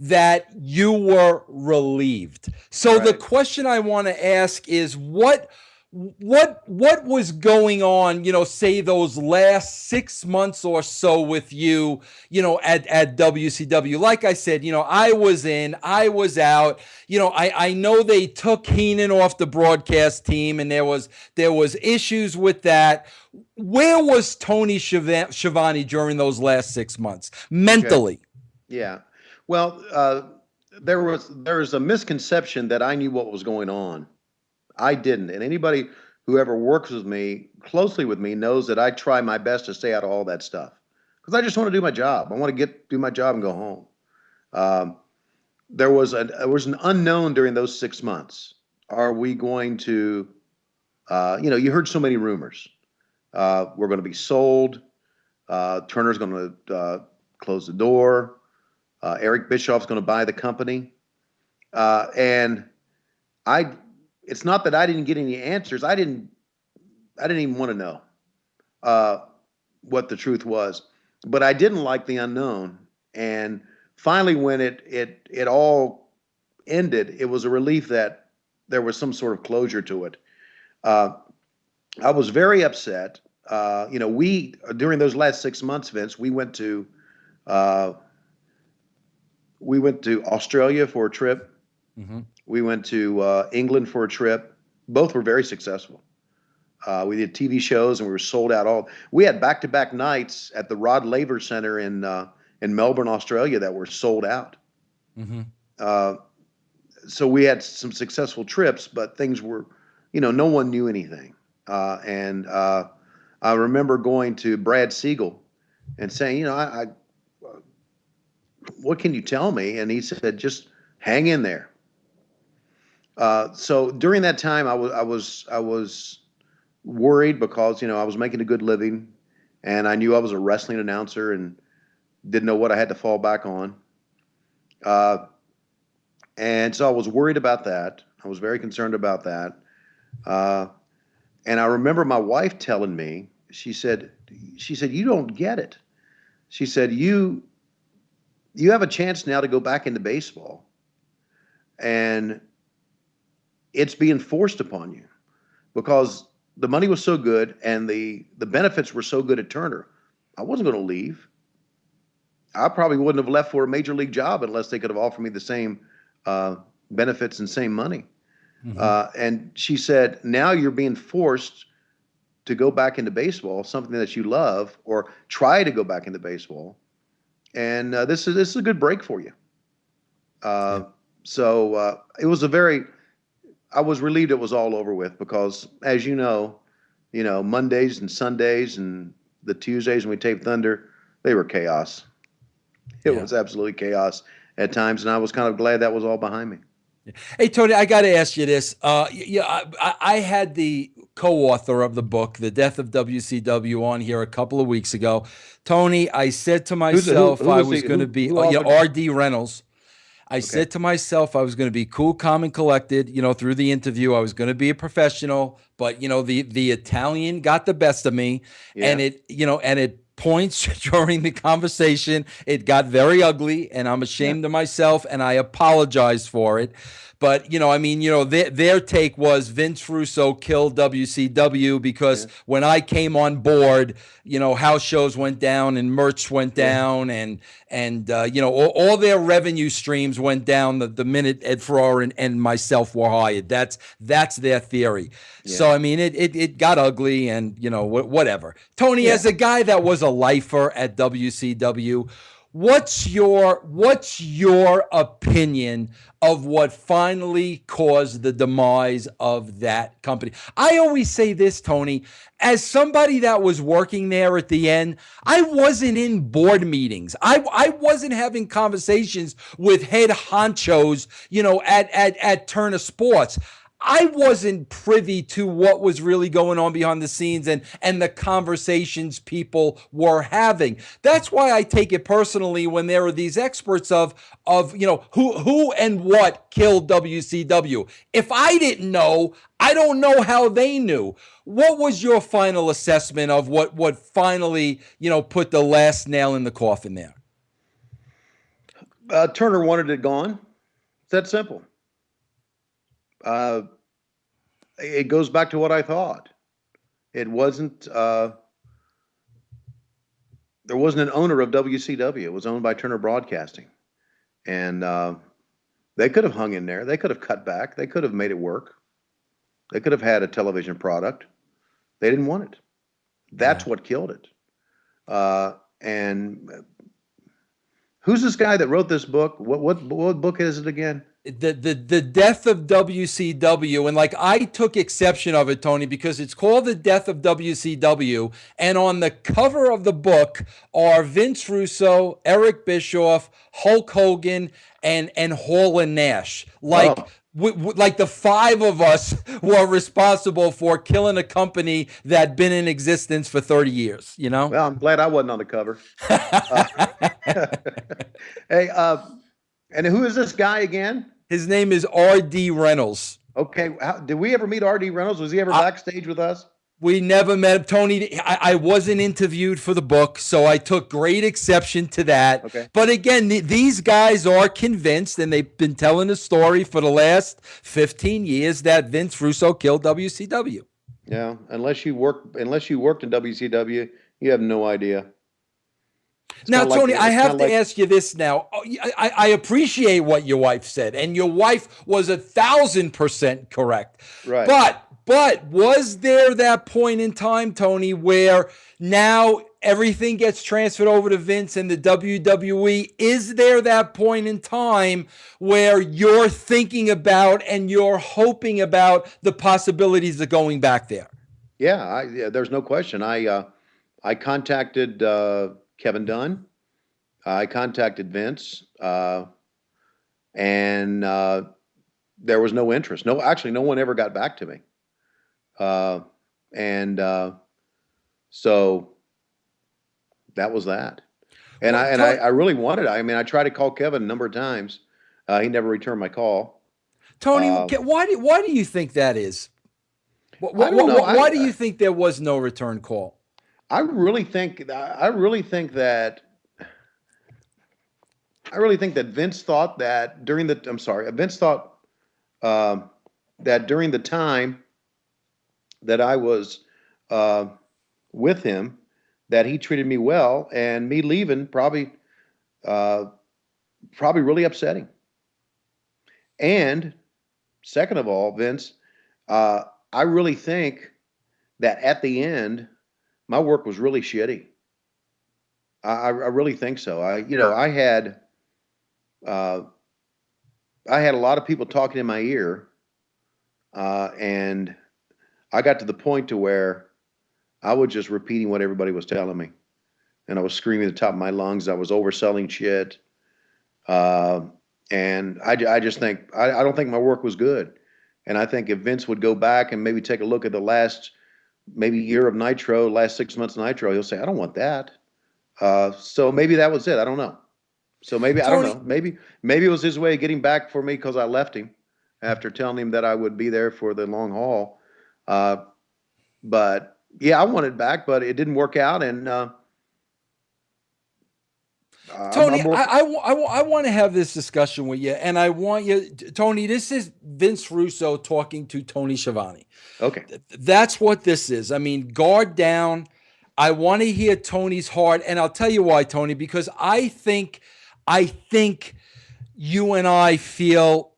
that you were relieved. So the Right. question I want to ask is what was going on, say those last 6 months or so with you, at WCW? Like I said, I was in, I was out. I know they took Heenan off the broadcast team, and there was issues with that. Where was Tony Schiavone during those last 6 months Okay. mentally? Yeah. Well, there was a misconception that I knew what was going on. I didn't. And anybody who ever works with me closely with me knows that I try my best to stay out of all that stuff because I just want to do my job. I want to do my job and go home. Um, there was an unknown during those 6 months. Are we going to? You heard so many rumors. We're going to be sold. Turner's going to close the door. Eric Bischoff's going to buy the company. And I it's not that I didn't get any answers. I didn't even want to know uh, what the truth was, but I didn't like the unknown. And finally, when it all ended, it was a relief that there was some sort of closure to it. Uh, I was very upset. We during those last 6 months, Vince, uh, we went to Australia for a trip. Mm-hmm. We went to England for a trip. Both were very successful. We did TV shows and we were sold out. We had back-to-back nights at the Rod Laver Center in Melbourne, Australia, that were sold out. Mm-hmm. Uh, so we had some successful trips, but things were, no one knew anything. And I remember going to Brad Siegel and saying, what can you tell me? And he said, just hang in there. So during that time, I was worried because, I was making a good living and I knew I was a wrestling announcer and didn't know what I had to fall back on. Uh, and so I was worried about that. I was very concerned about that. Uh, and I remember my wife telling me, she said, you don't get it. She said, you have a chance now to go back into baseball and it's being forced upon you because the money was so good and the benefits were so good at Turner. I wasn't going to leave. I probably wouldn't have left for a major league job unless they could have offered me the same uh, benefits and same money. Hmm. And she said, now you're being forced to go back into baseball, something that you love, or try to go back into baseball. And this is a good break for you. Yeah. Uh, so it was a very I was relieved it was all over with because, as Mondays and Sundays and the Tuesdays when we taped Thunder, they were chaos. It Yeah. was absolutely chaos at times, and I was kind of glad that was all behind me. Hey, Tony, I got to ask you this. Yeah, I had the co-author of the book, The Death of WCW, on here a couple of weeks ago. Tony, I said to myself Who I was was the going to be, who offered? R.D. Reynolds. I Okay, said to myself I was going to be cool, calm, and collected. Through the interview, I was going to be a professional, but the Italian got the best of me, and yeah, it points during the conversation, it got very ugly, and I'm yeah, ashamed of myself, and I apologize for it. But their take was Vince Russo killed WCW because yeah, when I came on board, house shows went down and merch went yeah, down, and all their revenue streams went down the minute Ed Ferrara and myself were hired. That's their theory. yeah. So I mean, it got ugly, and whatever. Tony, Yeah. as a guy that was a lifer at WCW, what's your opinion of what finally caused the demise of that company? I always say this, Tony, as somebody that was working there at the end, I wasn't in board meetings. I wasn't having conversations with head honchos, at Turner Sports. I wasn't privy to what was really going on behind the scenes and the conversations people were having. That's why I take it personally when there are these experts of who and what killed WCW. If I didn't know, I don't know how they knew. What was your final assessment of what finally put the last nail in the coffin there? Turner wanted it gone. It's that simple. Uh, it goes back to what I thought. It wasn't. There wasn't an owner of WCW. It was owned by Turner Broadcasting, and they could have hung in there. They could have cut back. They could have made it work. They could have had a television product. They didn't want it. Yeah. That's what killed it. And who's this guy that wrote this book? What book is it again? The death of WCW, and like I took exception of it, Tony, because it's called The Death of WCW, and on the cover of the book are Vince Russo, Eric Bischoff, Hulk Hogan, and Hall and Nash. Like Oh, like the five of us were responsible for killing a company that'd been in existence for 30 years, well, I'm glad I wasn't on the cover. Uh, hey, and who is this guy again? His name is R.D. Reynolds. Okay, did we ever meet R.D. Reynolds? Was he ever I, backstage with us? We never met Tony. I wasn't interviewed for the book, so I took great exception to that. Okay. But again, these guys are convinced, and they've been telling the story for the last 15 years that Vince Russo killed WCW. Yeah, unless you worked in WCW, you have no idea. It's Now, kind of like Tony, I it's kind have of to like ask you this now. I appreciate what your wife said, and your wife was 1,000% correct. right. But was there that point in time, Tony, where now everything gets transferred over to Vince and the WWE? Is there that point in time where you're thinking about and you're hoping about the possibilities of going back there? Yeah, there's no question. I contacted Kevin Dunn. I contacted Vince, and there was no interest. No, actually, no one ever got back to me. Uh, And so that was that. And Well, I really wanted. I mean, I tried to call Kevin a number of times. He never returned my call. Tony, Uh, why do you think that is? I don't know. Why do you think there was no return call? I really think that Vince thought that during the. I'm sorry. Vince thought that during the time that I was uh, with him, that he treated me well, and me leaving uh, probably really upsetting. And second of all, Vince, uh, I really think that at the end, my work was really shitty. I really think so. Uh, I had a lot of people talking in my ear, and I got to the point to where I was just repeating what everybody was telling me, and I was screaming at the top of my lungs. I was overselling shit, uh, and I just think I don't think my work was good. And I think if Vince would go back and maybe take a look at the last maybe year of Nitro, last 6 months of Nitro, he'll say, I don't want that. So maybe that was it. I don't know. So maybe I don't Tony, know. Maybe it was his way of getting back for me because I left him after telling him that I would be there for the long haul. Uh, but yeah, I wanted back, but it didn't work out, and Tony, I'm more. I want to have this discussion with you, and I want you, Tony. This is Vince Russo talking to Tony Schiavone. Okay. That's what this is. I mean, guard down. I want to hear Tony's heart, and I'll tell you why, Tony, because I think you and I feel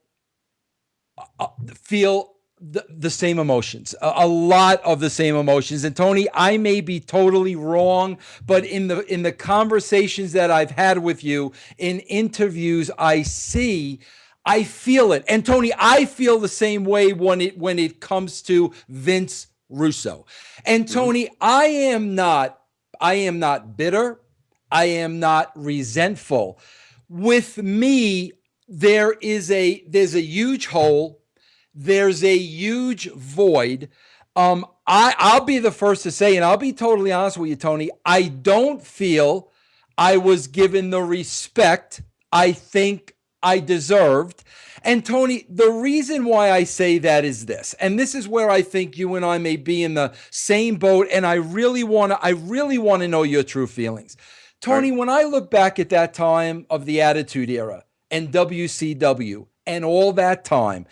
the same emotions, a lot of the same emotions. And Tony, I may be totally wrong, but in the conversations that I've had with you in interviews, I feel it. And Tony, I feel the same way when it comes to Vince Russo. And Tony, I am not bitter. I am not resentful. With me, there's a huge hole. There's a huge void. I'll be the first to say, and I'll be totally honest with you, Tony, I don't feel I was given the respect I think I deserved. And Tony, the reason why I say that is this, and this is where I think you and I may be in the same boat, and I really want to know your true feelings. Tony, Right. when I look back at that time of the Attitude Era and WCW and all that time,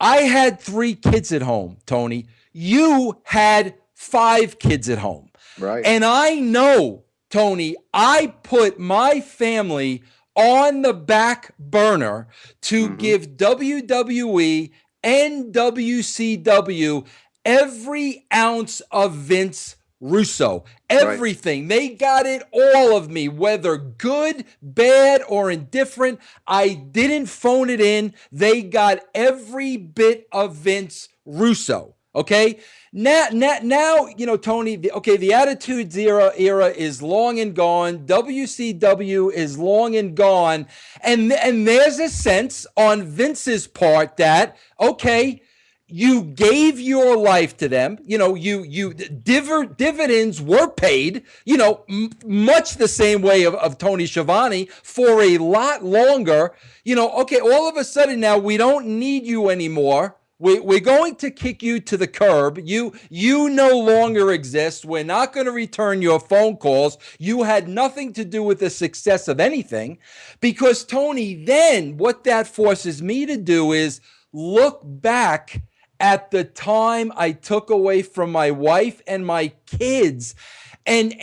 I had 3 kids at home, Tony. You had 5 kids at home. Right. And I know, Tony, I put my family on the back burner to give WWE and WCW every ounce of Vince Russo. Everything. Right. They got it all of me, whether good, bad, or indifferent. I didn't phone it in. They got every bit of Vince Russo. Okay? Now, Tony, the Attitudes era is long and gone. WCW is long and gone. And there's a sense on Vince's part that, okay, you gave your life to them. Dividends were paid, much the same way of Tony Schiavone for a lot longer. Okay, all of a sudden now we don't need you anymore. We're going to kick you to the curb. You no longer exist. We're not going to return your phone calls. You had nothing to do with the success of anything. Because, Tony, then what that forces me to do is look back at the time I took away from my wife and my kids and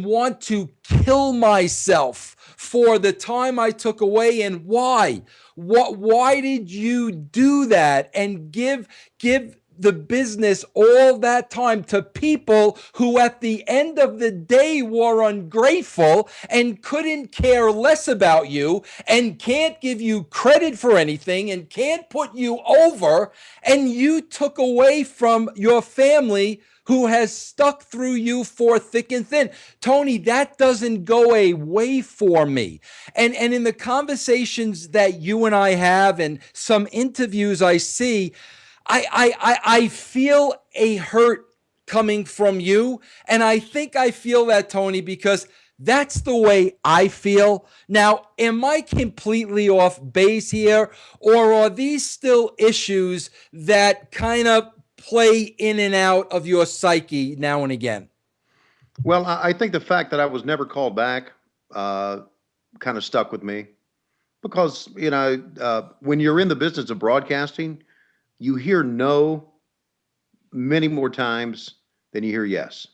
want to kill myself for the time I took away. And why? Why did you do that and give the business all that time to people who at the end of the day were ungrateful and couldn't care less about you and can't give you credit for anything and can't put you over, and you took away from your family who has stuck through you for thick and thin? Tony, that doesn't go away for me. And in the conversations that you and I have and some interviews I see, I feel a hurt coming from you. And I think I feel that, Tony, because that's the way I feel. Now, am I completely off base here, or are these still issues that kind of play in and out of your psyche now and again? Well, I think the fact that I was never called back uh, kind of stuck with me because, when you're in the business of broadcasting, you hear no many more times than you hear yes,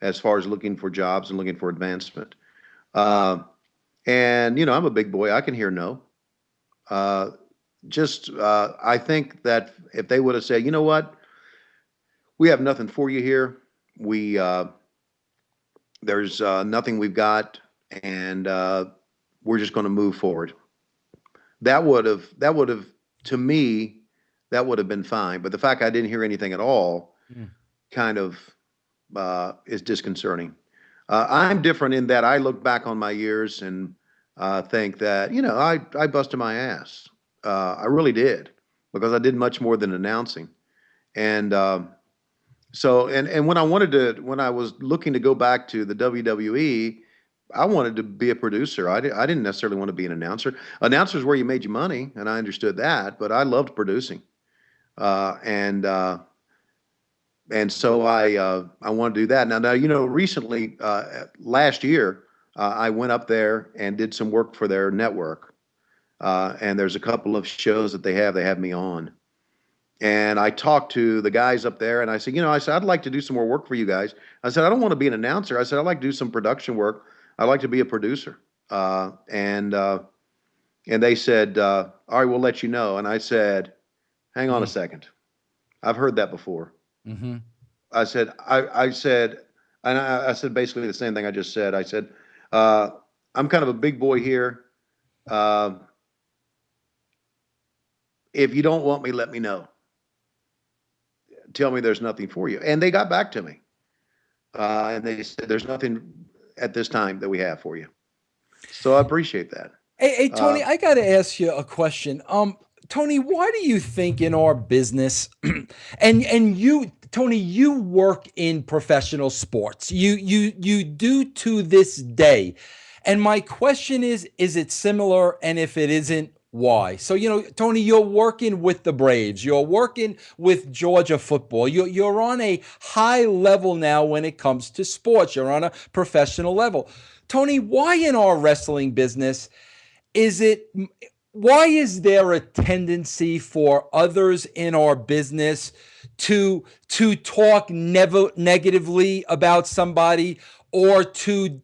as far as looking for jobs and looking for advancement. Uh, and, I'm a big boy. I can hear no. Uh, I think that if they would have said, you know what, we have nothing for you here. There's nothing we've got, and we're just going to move forward. That would have, to me, that would have been fine. But the fact I didn't hear anything at all kind of is disconcerting. I'm different in that I look back on my years and think that, I busted my ass. I really did, because I did much more than announcing. And when when I was looking to go back to the WWE, I wanted to be a producer. I didn't necessarily want to be an announcer. Announcers where you made your money, and I understood that, but I loved producing. Uh, and uh, and so I want to do that. Now, recently, last year, I went up there and did some work for their network. And there's a couple of shows that they have me on. And I talked to the guys up there, and I said, I'd like to do some more work for you guys. I said, I don't want to be an announcer. I said, I'd like to do some production work. I'd like to be a producer. And they said, all right, we'll let you know. And I said, hang on a second. I've heard that before. Mm-hmm. I said basically the same thing I just said. I said, I'm kind of a big boy here. Uh, if you don't want me, let me know. Tell me there's nothing for you. And they got back to me. And they said, there's nothing at this time that we have for you. So I appreciate that. Hey, Tony, I got to ask you a question. Tony, why do you think in our business, and you, Tony, you work in professional sports. You do to this day. And my question is it similar? And if it isn't, why? So, Tony, you're working with the Braves. You're working with Georgia football. You're on a high level now when it comes to sports. You're on a professional level. Tony, why in our wrestling business why is there a tendency for others in our business to talk negatively about somebody, or to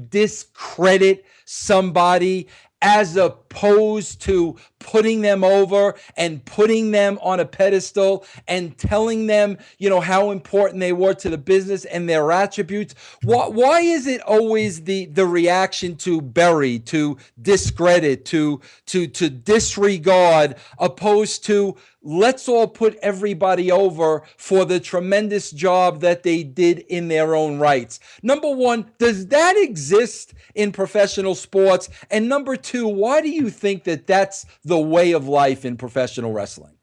discredit somebody, as opposed to putting them over and putting them on a pedestal and telling them, how important they were to the business and their attributes? Why is it always the reaction to bury, to discredit, to disregard, opposed to let's all put everybody over for the tremendous job that they did in their own rights? Number one, does that exist in professional sports? And number two, why do you think that that's the way of life in professional wrestling?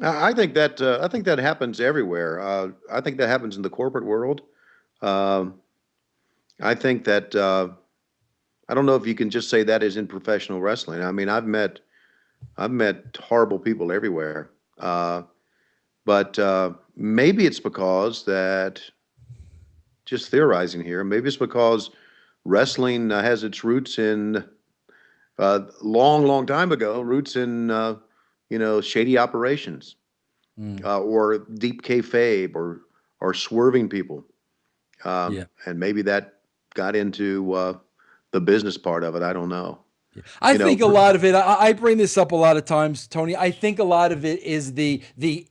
I think that happens everywhere. I think that happens in the corporate world. Um, I think that I don't know if you can just say that is in professional wrestling. I mean, I've met horrible people everywhere. But maybe it's because that, just theorizing here, maybe it's because wrestling has its roots in long, long time ago, roots in shady operations, or deep kayfabe, or swerving people, Yeah. and maybe that got into the business part of it. I don't know. I think a lot of it, I bring this up a lot of times, Tony. I think a lot of it is the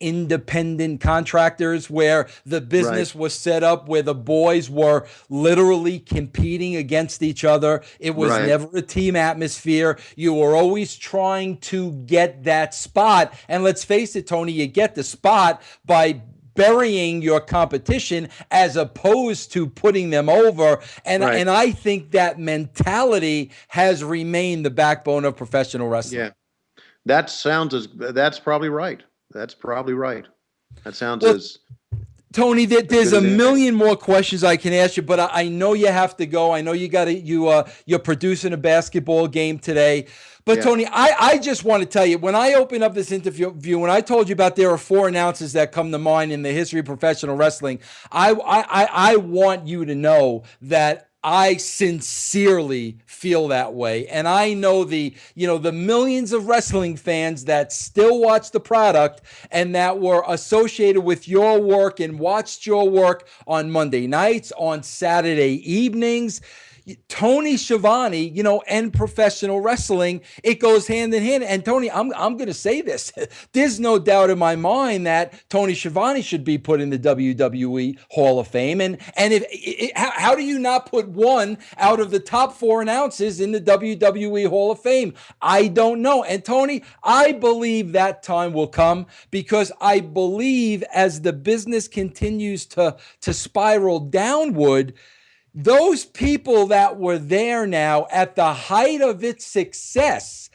independent contractors, where the business Right, was set up where the boys were literally competing against each other. It was right, never a team atmosphere. You were always trying to get that spot. And let's face it, Tony, you get the spot by burying your competition as opposed to putting them over. And right. I think that mentality has remained the backbone of professional wrestling. Yeah. That's probably right. That's probably right. That sounds Well, as Tony, there's good a as anything. million more questions I can ask you, but I know you have to go. I know you got to you're producing a basketball game today. But Yeah. Tony, I just want to tell you, when I opened up this interview, when I told you about there are 4 announcers that come to mind in the history of professional wrestling, I want you to know that I sincerely feel that way. And I know the millions of wrestling fans that still watch the product and that were associated with your work and watched your work on Monday nights, on Saturday evenings. Tony Schiavone, and professional wrestling, it goes hand in hand. And Tony, I'm going to say this. There's no doubt in my mind that Tony Schiavone should be put in the WWE Hall of Fame. And how do you not put one out of the top 4 announcers in the WWE Hall of Fame? I don't know. And Tony, I believe that time will come, because I believe as the business continues to spiral downward, those people that were there now at the height of its success,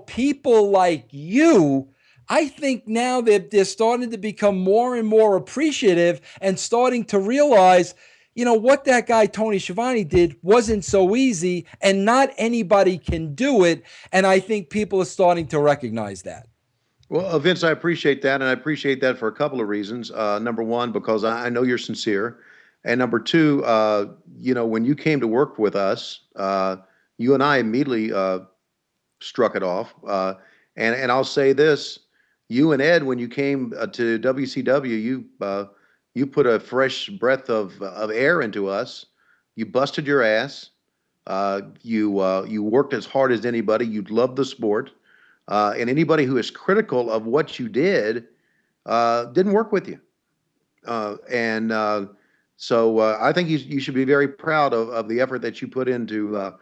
people like you, I think now that they're starting to become more and more appreciative and starting to realize, what that guy Tony Schiavone did wasn't so easy, and not anybody can do it. And I think people are starting to recognize that. Well, Vince, I appreciate that, and I appreciate that for a couple of reasons. Number one, because I know you're sincere, and number two, when you came to work with us, you and I immediately struck it off. And I'll say this: you and Ed, when you came to WCW, you put a fresh breath of air into us. You busted your ass. You worked as hard as anybody. You loved the sport. And anybody who is critical of what you did didn't work with you. So I think you should be very proud of the effort that you put into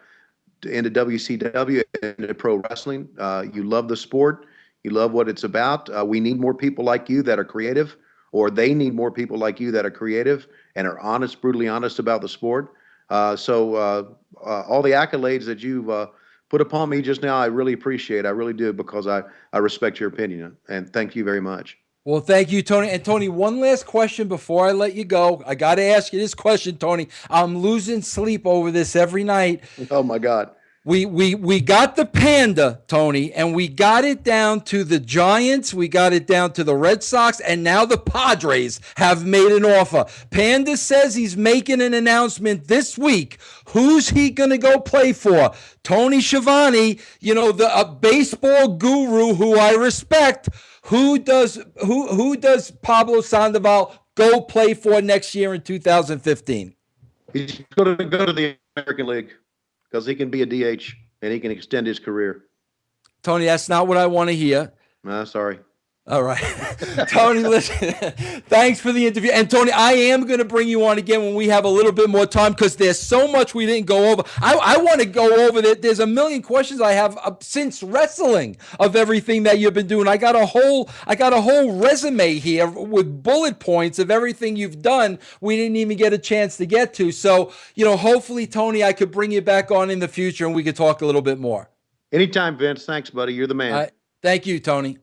WCW and into pro wrestling. You love the sport. You love what it's about. We need more people like you that are creative, or they need more people like you that are creative and are honest, brutally honest about the sport. So all the accolades that you've put upon me just now, I really appreciate. I really do, because I respect your opinion, and thank you very much. Well, thank you, Tony. And Tony, one last question before I let you go. I got to ask you this question, Tony. I'm losing sleep over this every night. Oh my God. We got the Panda, Tony, and we got it down to the Giants. We got it down to the Red Sox, and now the Padres have made an offer. Panda says he's making an announcement this week. Who's he going to go play for? Tony Schiavone, the baseball guru who I respect. Who does Pablo Sandoval go play for next year in 2015? He's going to go to the American League, because he can be a DH and he can extend his career. Tony, that's not what I want to hear. Sorry. All right. Tony, listen, thanks for the interview. And Tony, I am going to bring you on again when we have a little bit more time, because there's so much we didn't go over. I want to go over that. There's a million questions I have since wrestling of everything that you've been doing. I got a whole resume here with bullet points of everything you've done. We didn't even get a chance to get to. So, hopefully, Tony, I could bring you back on in the future and we could talk a little bit more. Anytime, Vince. Thanks, buddy. You're the man. Thank you, Tony.